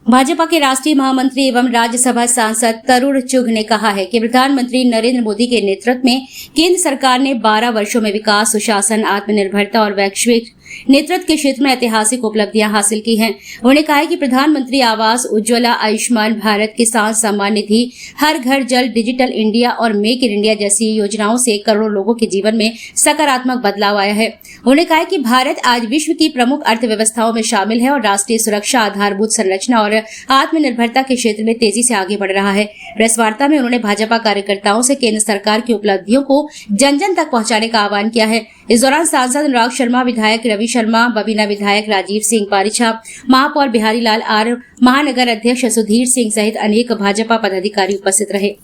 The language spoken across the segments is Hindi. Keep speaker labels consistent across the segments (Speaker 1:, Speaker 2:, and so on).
Speaker 1: भाजपा के राष्ट्रीय महामंत्री एवं राज्यसभा सांसद तरुण चुघ ने कहा है कि प्रधानमंत्री नरेंद्र मोदी के नेतृत्व में केंद्र सरकार ने 12 वर्षों में विकास, सुशासन, आत्मनिर्भरता और वैश्विक नेतृत्व के क्षेत्र में ऐतिहासिक उपलब्धियां हासिल की हैं। उन्होंने कहा है कि प्रधानमंत्री आवास, उज्ज्वला, आयुष्मान भारत, किसान सम्मान निधि, हर घर जल, डिजिटल इंडिया और मेक इन इंडिया जैसी योजनाओं से करोड़ों लोगों के जीवन में सकारात्मक बदलाव आया है। उन्होंने कहा कि भारत आज विश्व की प्रमुख अर्थव्यवस्थाओं में शामिल है और राष्ट्रीय सुरक्षा, आधारभूत संरचना और आत्मनिर्भरता के क्षेत्र में तेजी से आगे बढ़ रहा है। प्रेस वार्ता में उन्होंने भाजपा कार्यकर्ताओं से केंद्र सरकार की उपलब्धियों को जन जन तक पहुंचाने का आह्वान किया है। इस दौरान सांसद अनुराग शर्मा, विधायक रवि शर्मा, बबीना विधायक राजीव सिंह पारिछा, महापौर बिहारी लाल आर, महानगर अध्यक्ष सुधीर सिंह सहित अनेक भाजपा पदाधिकारी उपस्थित रहे।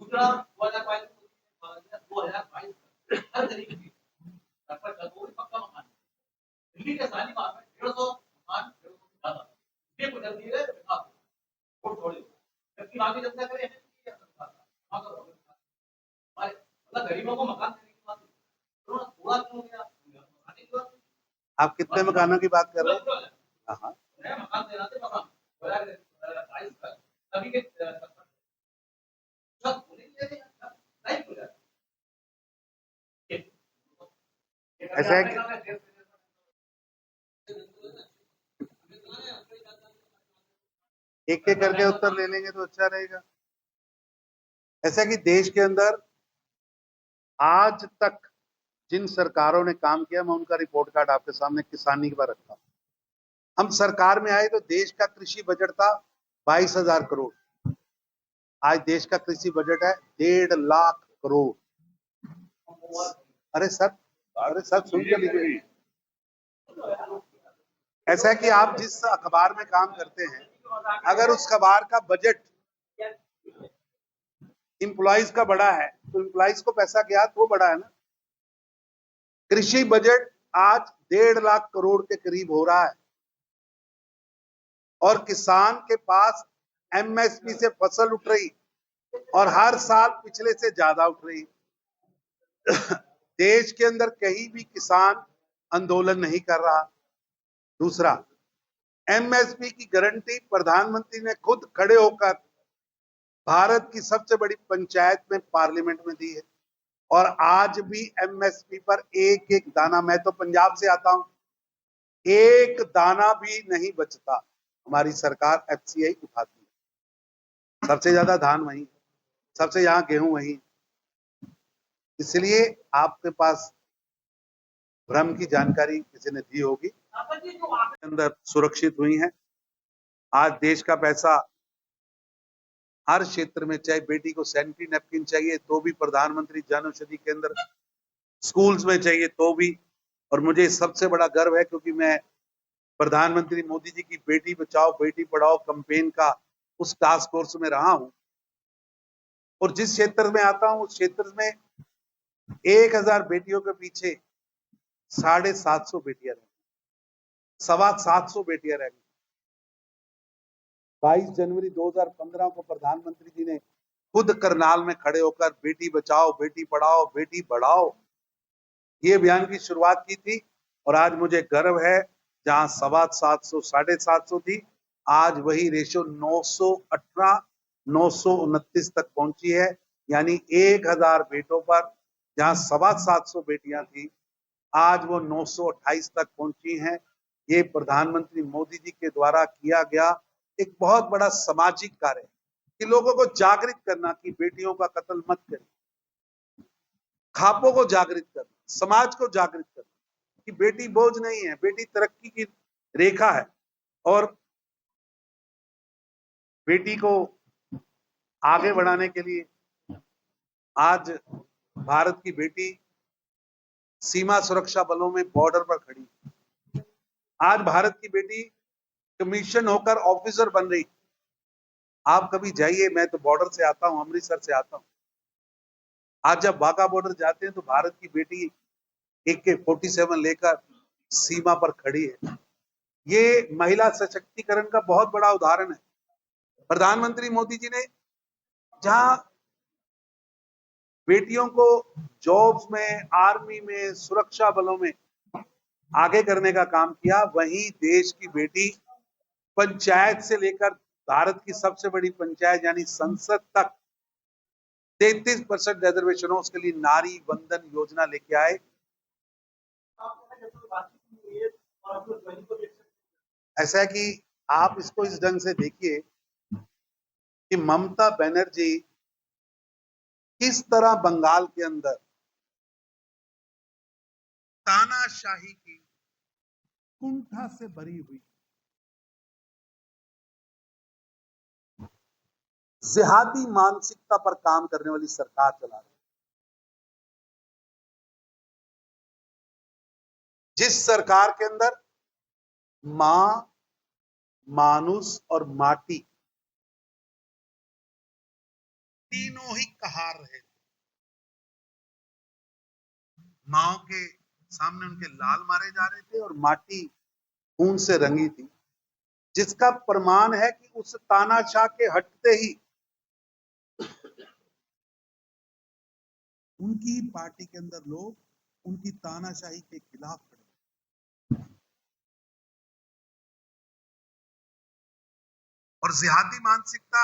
Speaker 2: दूसरा 2022 हर गरीब की लगभग पक्का मकान दिल्ली के सारी बात में 150 मकान 150 से ज्यादा ये कुछ जल्दी है वोट छोड़े जबकि आगे जनता करे हमारे मतलब गरीबों को मकान देने की बात थोड़ा क्यों हो गया।
Speaker 3: आप कितने मकानों की बात कर रहे हैं? हाँ,
Speaker 2: नया मकान देना थे मकान 2022 तक सभी के सब होने के नहीं हो जाए
Speaker 3: ऐसा है कि एक एक करके उत्तर ले लेंगे तो अच्छा रहेगा। ऐसा कि देश के अंदर आज तक जिन सरकारों ने काम किया, मैं उनका रिपोर्ट कार्ड आपके सामने किसानी पर रखता हूं। हम सरकार में आए तो देश का कृषि बजट था 22,000 करोड़। आज देश का कृषि बजट है 1.5 लाख करोड़। अरे सर सुन के लीजिए। ऐसा है कि आप जिस अखबार में काम करते हैं, अगर उस अखबार का बजट इंप्लॉइज का बड़ा है तो इंप्लॉइज को पैसा क्या तो बड़ा है ना। कृषि बजट आज 1.5 लाख करोड़ के करीब हो रहा है और किसान के पास एमएसपी से फसल उठ रही और हर साल पिछले से ज्यादा उठ रही। देश के अंदर कहीं भी किसान आंदोलन नहीं कर रहा। दूसरा, एमएसपी की गारंटी प्रधानमंत्री ने खुद खड़े होकर भारत की सबसे बड़ी पंचायत में पार्लियामेंट में दी है और आज भी एमएसपी पर एक एक दाना, मैं तो पंजाब से आता हूं, एक दाना भी नहीं बचता। हमारी सरकार एफसीआई उठाती है। सबसे ज्यादा धान वहीं, सबसे यहां गेहूं वहीं। इसलिए आपके पास भ्रम की जानकारी किसी ने दी होगी, अंदर सुरक्षित हुई है। आज देश का पैसा हर क्षेत्र में, चाहे बेटी को सैनिटरी नैपकिन चाहिए तो भी प्रधानमंत्री जन औषधि केंद्र, स्कूल्स में चाहिए तो भी। और मुझे सबसे बड़ा गर्व है क्योंकि मैं प्रधानमंत्री मोदी जी की बेटी बचाओ बेटी पढ़ाओ कैंपेन का उस टास्क फोर्स में रहा हूं और जिस क्षेत्र में आता हूं उस क्षेत्र में 1000 बेटियों के पीछे 750 बेटियां रह गई, 750 बेटियां रह गई। 22 जनवरी 2015 को प्रधानमंत्री जी ने खुद करनाल में खड़े होकर बेटी बचाओ बेटी पढ़ाओ बेटी बढ़ाओ ये अभियान की शुरुआत की थी। और आज मुझे गर्व है जहां 750 750 थी, आज वही रेशो 918 929 तक पहुंची है। यानी 1000 बेटों पर जहां 750 बेटियां थी, आज वो 928 तक पहुंची हैं। ये प्रधानमंत्री मोदी जी के द्वारा किया गया एक बहुत बड़ा सामाजिक कार्य है कि लोगों को जागृत करना कि बेटियों का कत्ल मत करें, खापों को जागृत करना, समाज को जागृत करना कि बेटी बोझ नहीं है, बेटी तरक्की की रेखा है। और बेटी को आगे बढ़ाने के लिए आज भारत की बेटी सीमा सुरक्षा बलों में बॉर्डर पर खड़ी। आज भारत की बेटी कमीशन होकर ऑफिसर बन रही। आप कभी जाइए, मैं तो बॉर्डर से आता हूं, अमृतसर से आता हूं। आज जब बाघा बॉर्डर जाते हैं तो भारत की बेटी AK-47 लेकर सीमा पर खड़ी है। ये महिला सशक्तिकरण का बहुत बड़ा उदाहरण है। प्रधानमंत्री मोदी जी ने जहां बेटियों को जॉब्स में, आर्मी में, सुरक्षा बलों में आगे करने का काम किया, वहीं देश की बेटी पंचायत से लेकर भारत की सबसे बड़ी पंचायत यानी संसद तक 33% रिजर्वेशन हो, उसके लिए नारी वंदन योजना लेके आए। ऐसा है कि आप इसको इस ढंग से देखिए कि ममता बनर्जी किस तरह बंगाल के अंदर तानाशाही की कुंठा से भरी हुई जिहादी मानसिकता पर काम करने वाली सरकार चला रही है। जिस सरकार के अंदर मां, मानुस और माटी तीनों ही कहार रहे थे। माओ के सामने उनके लाल मारे जा रहे थे और माटी खून से रंगी थी, जिसका प्रमाण है कि उस तानाशाह के हटते ही उनकी पार्टी के अंदर लोग उनकी तानाशाही के खिलाफ खड़े और जिहादी मानसिकता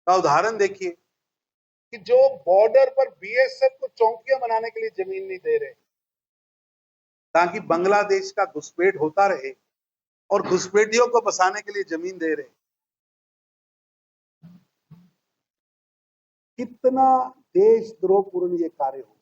Speaker 3: का उदाहरण देखिए कि जो बॉर्डर पर बीएसएफ को चौकियां बनाने के लिए जमीन नहीं दे रहे ताकि बांग्लादेश का घुसपैठ होता रहे और घुसपैठियों को बसाने के लिए जमीन दे रहे, कितना देशद्रोहपूर्ण ये कार्य होगा।